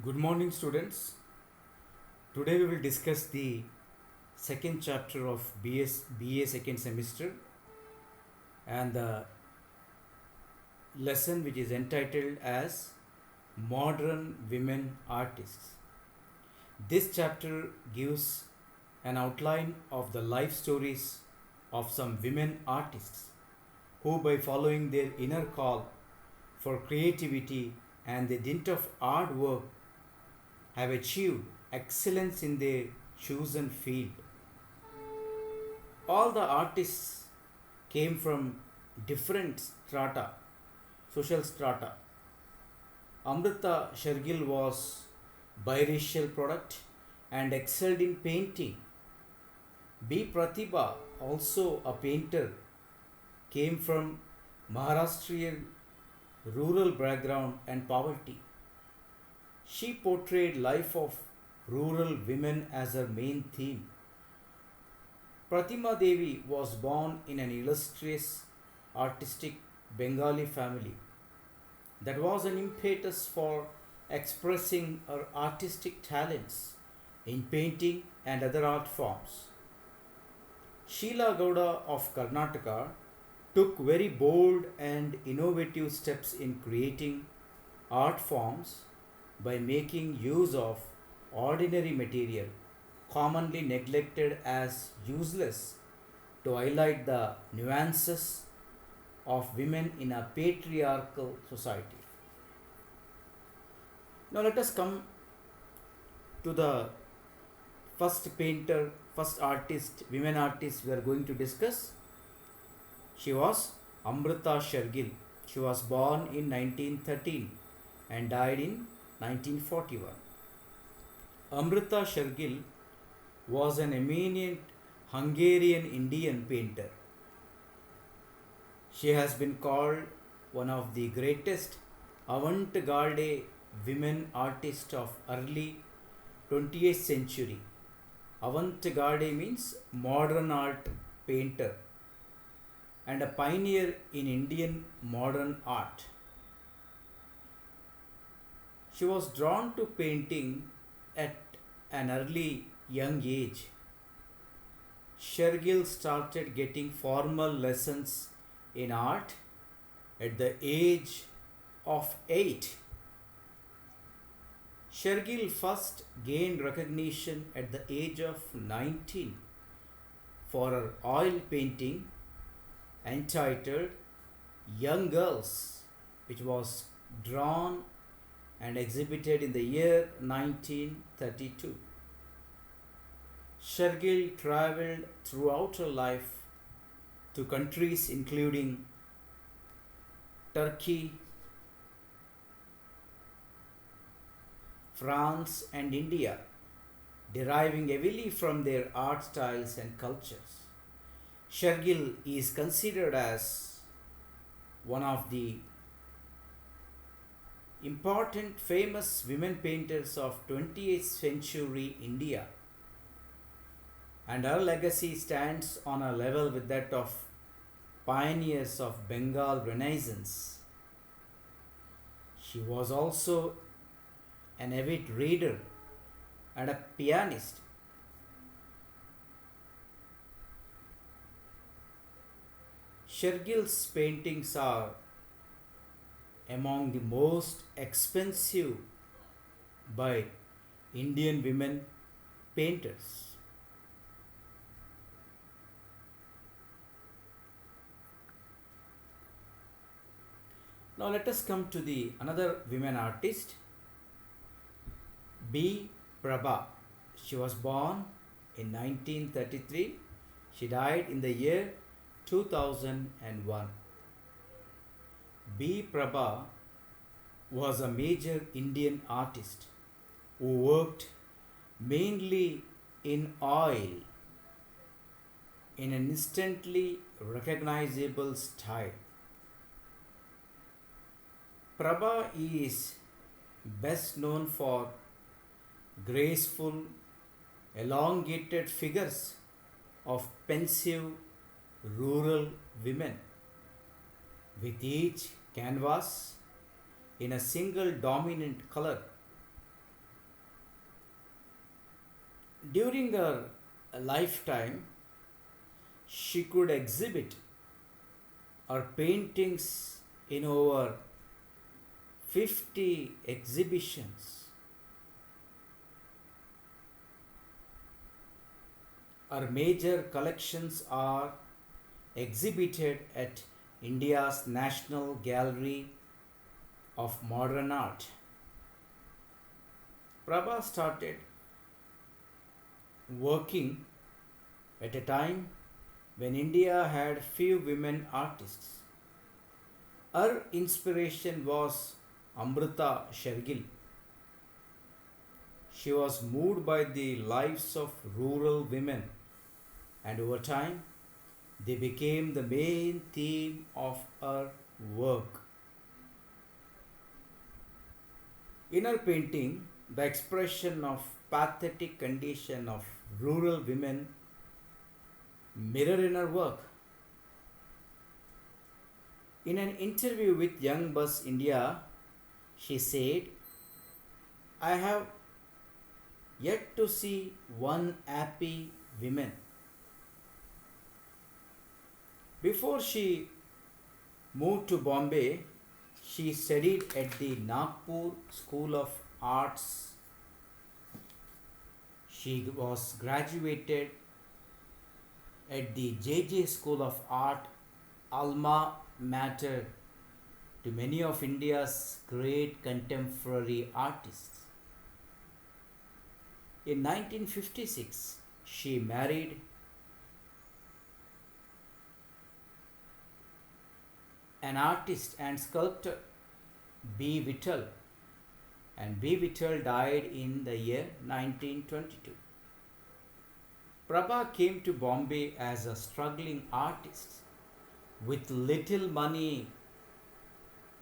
Good morning, students. Today we will discuss the second chapter of BA second semester and the lesson which is entitled as Modern Women Artists. This chapter gives an outline of the life stories of some women artists who, by following their inner call for creativity and the dint of hard work, have achieved excellence in their chosen field. All the artists came from different strata, social strata. Amrita Shergill was biracial product and excelled in painting. B. Pratibha, also a painter, came from Maharashtrian rural background and poverty. She portrayed life of rural women as her main theme. Pratima Devi was born in an illustrious artistic Bengali family. That was an impetus for expressing her artistic talents in painting and other art forms. Sheila Gowda of Karnataka took very bold and innovative steps in creating art forms by making use of ordinary material commonly neglected as useless to highlight the nuances of women in a patriarchal society. Now let us come to the first painter, first artist, women artist we are going to discuss. She was Amrita Shergill. She was born in 1913 and died in 1941. Amrita Shergill was an eminent Hungarian Indian painter. She has been called one of the greatest avant-garde women artists of early 20th century. Avant-garde means modern art painter and a pioneer in Indian modern art. She was drawn to painting at an early young age. Shergill started getting formal lessons in art at the age of 8. Shergill first gained recognition at the age of 19 for her oil painting entitled Young Girls, which was drawn and exhibited in the year 1932. Shergill travelled throughout her life to countries including Turkey, France, and India, deriving heavily from their art styles and cultures. Shergill is considered as one of the important famous women painters of 20th century India, and her legacy stands on a level with that of pioneers of Bengal Renaissance. She was also an avid reader and a pianist. Shergill's paintings are among the most expensive by Indian women painters. Now let us come to the another women artist, B. Prabha. She was born in 1933. She died in the year 2001. B. Prabha was a major Indian artist who worked mainly in oil in an instantly recognizable style. Prabha is best known for graceful, elongated figures of pensive rural women, with each canvas in a single dominant color During her lifetime, she could exhibit her paintings in over 50 exhibitions. Her major collections are exhibited at India's National Gallery of Modern Art. Prabha started working at a time when India had few women artists. Her inspiration was Amrita Shergill. She was moved by the lives of rural women, and over time they became the main theme of her work. In her painting, the expression of pathetic condition of rural women mirror in her work. In an interview with Young Buzz India, she said, I have yet to see one happy woman. Before she moved to Bombay, she studied at the Nagpur School of Arts. She was graduated at the JJ School of Art, alma mater to many of India's great contemporary artists. In 1956, she married an artist and sculptor, B. Vittal, and B. Vittal died in the year 1922. Prabha came to Bombay as a struggling artist with little money,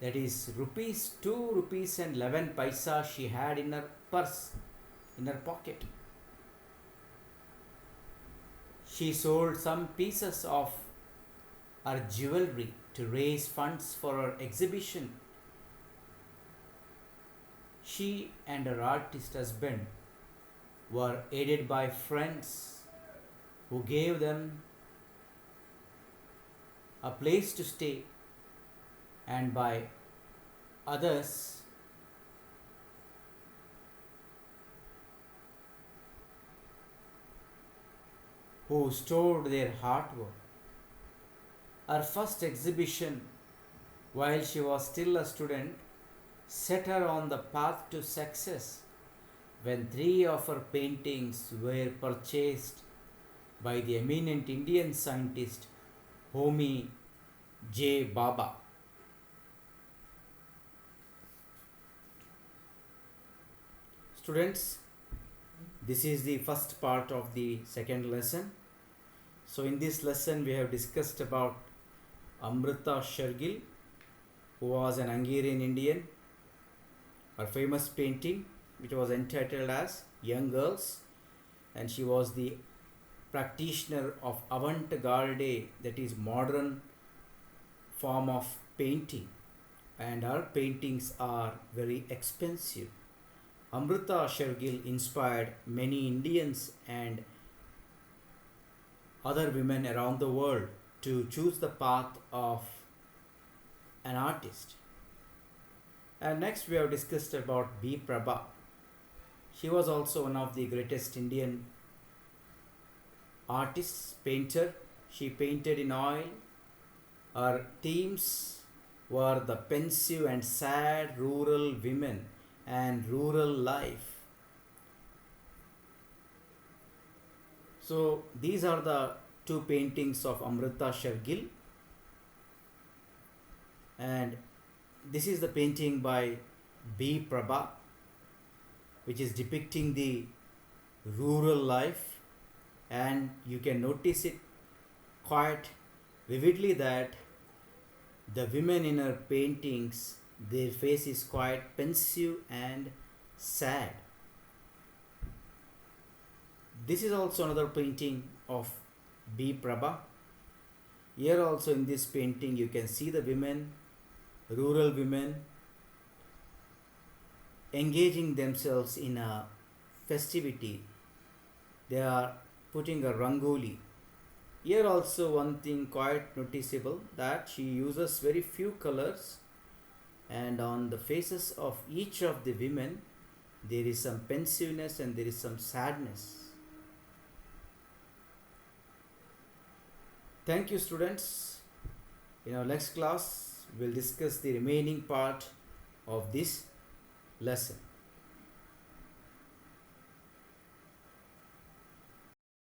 that is rupees 2 rupees and 11 paisa she had in her purse, in her pocket. She sold some pieces of her jewelry to raise funds for her exhibition. She and her artist husband were aided by friends who gave them a place to stay, and by others who stored their artwork. Her first exhibition, while she was still a student, set her on the path to success when three of her paintings were purchased by the eminent Indian scientist Homi J. Bhabha. Students, this is the first part of the second lesson. So in this lesson we have discussed about Amrita Shergill, who was an Hungarian Indian. Her famous painting, which was entitled as Young Girls, and she was the practitioner of avant-garde, that is modern form of painting, and her paintings are very expensive. Amrita Shergill inspired many Indians and other women around the world to choose the path of an artist. And next we have discussed about B. Prabha. She was also one of the greatest Indian artists, painter. She painted in oil. Her themes were the pensive and sad rural women and rural life. So these are the two paintings of Amrita Shergill, and this is the painting by B. Prabha, which is depicting the rural life, and you can notice it quite vividly that the women in her paintings, their face is quite pensive and sad. This is also another painting of B. Prabha. Here also in this painting you can see the women, rural women, engaging themselves in a festivity They are putting a rangoli. Here also one thing quite noticeable, that she uses very few colors, and on the faces of each of the women there is some pensiveness and there is some sadness. Thank you, students. In our next class we'll discuss the remaining part of this lesson.